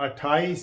28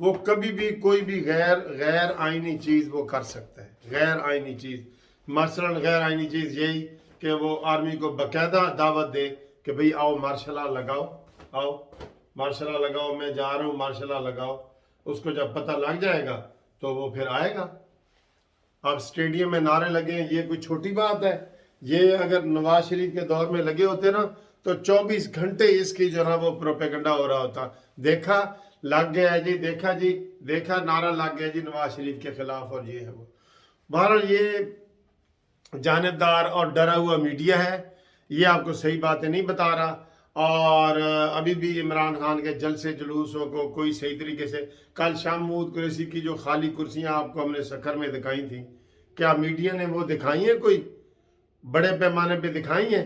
وہ کبھی بھی کوئی بھی غیر آئینی چیز وہ کر سکتا ہے. غیر آئینی چیز مثلا غیر آئینی چیز یہی کہ وہ آرمی کو باقاعدہ دعوت دے کہ بھئی آؤ مارشل لا لگاؤ، آؤ مارشل لا لگاؤ، میں جا رہا ہوں مارشل لا لگاؤ. اس کو جب پتہ لگ جائے گا تو وہ پھر آئے گا. اب اسٹیڈیم میں نعرے لگے، یہ کوئی چھوٹی بات ہے. یہ اگر نواز شریف کے دور میں لگے ہوتے نا تو 24 گھنٹے اس کی جو ہے وہ پروپیگنڈا ہو رہا ہوتا. دیکھا لگ گیا جی، دیکھا جی، دیکھا نعرہ لگ گیا جی نواز شریف کے خلاف، اور یہ ہے وہ. بہرحال یہ جانبدار اور ڈرا ہوا میڈیا ہے، یہ آپ کو صحیح باتیں نہیں بتا رہا. اور ابھی بھی عمران خان کے جلسے جلوسوں کو کوئی صحیح طریقے سے، کل شاہ محمود قریشی کی جو خالی کرسیاں آپ کو ہم نے سکر میں دکھائی تھیں، کیا میڈیا نے وہ دکھائی ہیں؟ کوئی بڑے پیمانے پہ دکھائی ہیں؟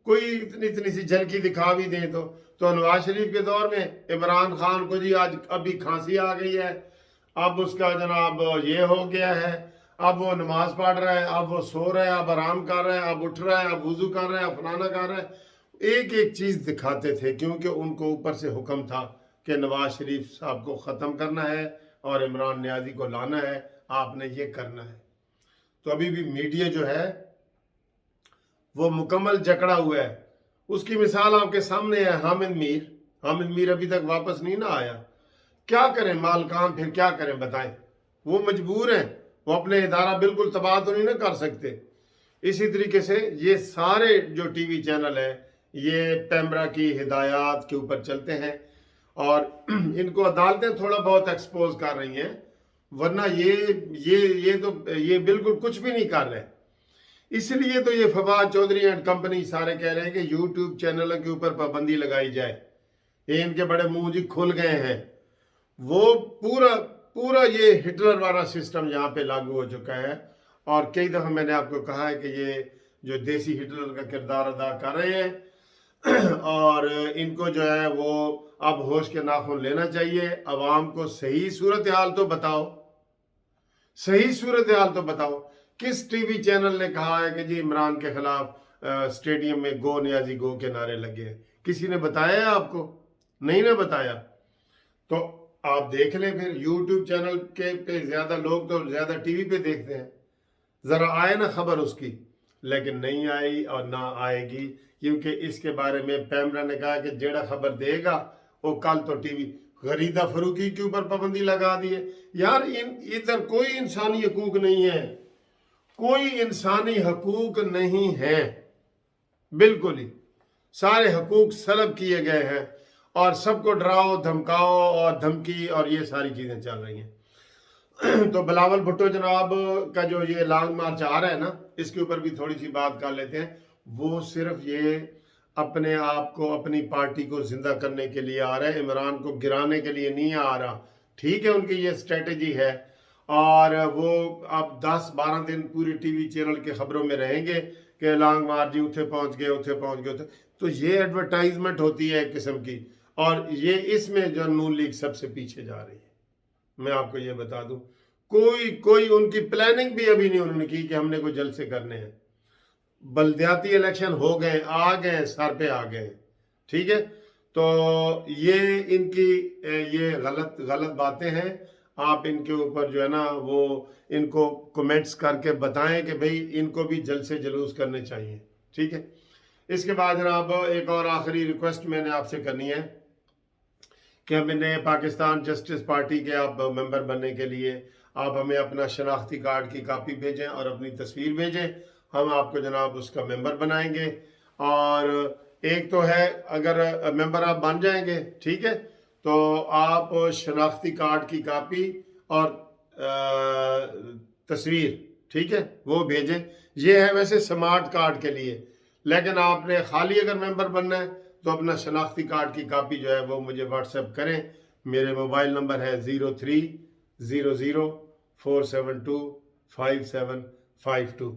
کوئی اتنی سی جھلکی دکھا بھی دیں تو نواز شریف کے دور میں عمران خان کو جی آج ابھی کھانسی آ گئی ہے، اب اس کا جناب یہ ہو گیا ہے، اب وہ نماز پڑھ رہا ہے، اب وہ سو رہا ہے، اب آرام کر رہا ہے، اب اٹھ رہا ہے، اب وضو کر رہا ہے، اب فلانا کر رہا ہے. ایک ایک چیز دکھاتے تھے کیونکہ ان کو اوپر سے حکم تھا کہ نواز شریف صاحب کو ختم کرنا ہے اور عمران نیازی کو لانا ہے، آپ نے یہ کرنا ہے. تو ابھی بھی میڈیا جو ہے وہ مکمل جکڑا ہوا ہے. اس کی مثال آپ کے سامنے ہے حامد میر ابھی تک واپس نہیں نہ آیا. کیا کریں مالکان، پھر کیا کریں بتائیں؟ وہ مجبور ہیں، وہ اپنے ادارہ بالکل تباہ تو نہیں نہ کر سکتے. اسی طریقے سے یہ سارے جو ٹی وی چینل ہیں یہ پیمرا کی ہدایات کے اوپر چلتے ہیں اور ان کو عدالتیں تھوڑا بہت ایکسپوز کر رہی ہیں، ورنہ یہ بالکل کچھ بھی نہیں کر رہے. اس لیے تو یہ فواد چودھری اینڈ کمپنی سارے کہہ رہے ہیں کہ یوٹیوب چینلوں کے اوپر پابندی لگائی جائے. یہ ان کے بڑے منہ جی کھل گئے ہیں. وہ پورا یہ ہٹلر والا سسٹم یہاں پہ لاگو ہو چکا ہے. اور کئی دفعہ میں نے آپ کو کہا ہے کہ یہ جو دیسی ہٹلر کا کردار ادا کر رہے ہیں اور ان کو جو ہے وہ اب ہوش کے ناخن لینا چاہیے. عوام کو صحیح صورتحال تو بتاؤ، صحیح صورتحال تو بتاؤ. کس ٹی وی چینل نے کہا ہے کہ جی عمران کے خلاف اسٹیڈیم میں گو نیازی گو کے نعرے لگے ہیں؟ کسی نے بتایا ہے آپ کو؟ نہیں نے بتایا. تو آپ دیکھ لیں پھر یوٹیوب چینل کے پہ زیادہ لوگ تو زیادہ ٹی وی پہ دیکھتے ہیں. ذرا آئے نا خبر اس کی، لیکن نہیں آئی اور نہ آئے گی کیونکہ اس کے بارے میں پیمرا نے کہا کہ جیڑا خبر دے گا وہ کل تو ٹی وی. غریدہ فروخی کے اوپر پابندی لگا دی ہے. یار ادھر کوئی انسانی حقوق نہیں ہے، کوئی انسانی حقوق نہیں ہے، بالکل ہی سارے حقوق سلب کیے گئے ہیں اور سب کو ڈراؤ دھمکاؤ اور دھمکی اور یہ ساری چیزیں چل رہی ہیں. تو بلاول بھٹو جناب کا جو یہ لانگ مارچ آ رہا ہے نا، اس کے اوپر بھی تھوڑی سی بات کر لیتے ہیں. وہ صرف یہ اپنے آپ کو، اپنی پارٹی کو زندہ کرنے کے لیے آ رہا ہے، عمران کو گرانے کے لیے نہیں آ رہا. ٹھیک ہے ان کی یہ اسٹریٹجی ہے اور وہ اب 10-12 دن پوری ٹی وی چینل کے خبروں میں رہیں گے کہ لانگ مارچ جی اتھے پہنچ گئے. تو یہ ایڈورٹائزمنٹ ہوتی ہے ایک قسم کی، اور یہ اس میں جو نون لیگ سب سے پیچھے جا رہی ہے. میں آپ کو یہ بتا دوں کوئی ان کی پلاننگ بھی ابھی نہیں انہوں نے کی کہ ہم نے کوئی جلسے کرنے ہیں. بلدیاتی الیکشن ہو گئے، آ گئے، سر پہ آ گئے. ٹھیک ہے، تو یہ ان کی یہ غلط باتیں ہیں. آپ ان کے اوپر جو ہے نا وہ ان کو کومنٹس کر کے بتائیں کہ بھئی ان کو بھی جلسے جلوس کرنے چاہیے. ٹھیک ہے. اس کے بعد جناب ایک اور آخری ریکویسٹ میں نے آپ سے کرنی ہے کہ ہم نے پاکستان جسٹس پارٹی کے آپ ممبر بننے کے لیے آپ ہمیں اپنا شناختی کارڈ کی کاپی بھیجیں اور اپنی تصویر بھیجیں. ہم آپ کو جناب اس کا ممبر بنائیں گے. اور ایک تو ہے اگر ممبر آپ بن جائیں گے، ٹھیک ہے، تو آپ شناختی کارڈ کی کاپی اور تصویر، ٹھیک ہے، وہ بھیجیں. یہ ہے ویسے سمارٹ کارڈ کے لیے، لیکن آپ نے خالی اگر ممبر بننا ہے تو اپنا شناختی کارڈ کی کاپی جو ہے وہ مجھے واٹس ایپ کریں. میرے موبائل نمبر ہے 030047255752.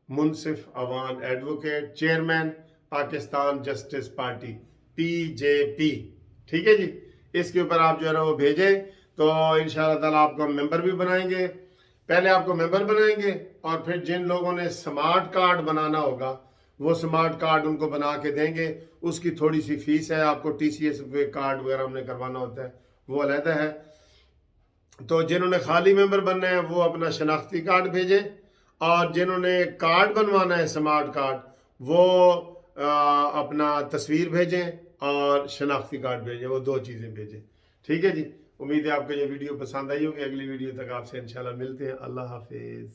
Munsif Awan advocate, chairman Pakistan justice party PJP. ٹھیک ہے جی، اس کے اوپر آپ جو ہے نا وہ بھیجیں تو انشاءاللہ تعالیٰ آپ کو ہم ممبر بھی بنائیں گے. پہلے آپ کو ممبر بنائیں گے اور پھر جن لوگوں نے سمارٹ کارڈ بنانا ہوگا وہ سمارٹ کارڈ ان کو بنا کے دیں گے. اس کی تھوڑی سی فیس ہے، آپ کو TCS پہ کارڈ وغیرہ ہم نے کروانا ہوتا ہے، وہ علیحدہ ہے. تو جنہوں نے خالی ممبر بننا ہے وہ اپنا شناختی کارڈ بھیجیں، اور جنہوں نے کارڈ بنوانا ہے سمارٹ کارڈ وہ اپنا تصویر بھیجیں اور شناختی کارڈ بھیجیں، وہ 2 چیزیں بھیجیں. ٹھیک ہے جی. امید ہے آپ کو یہ ویڈیو پسند آئی ہوگی. اگلی ویڈیو تک آپ سے انشاءاللہ ملتے ہیں. اللہ حافظ.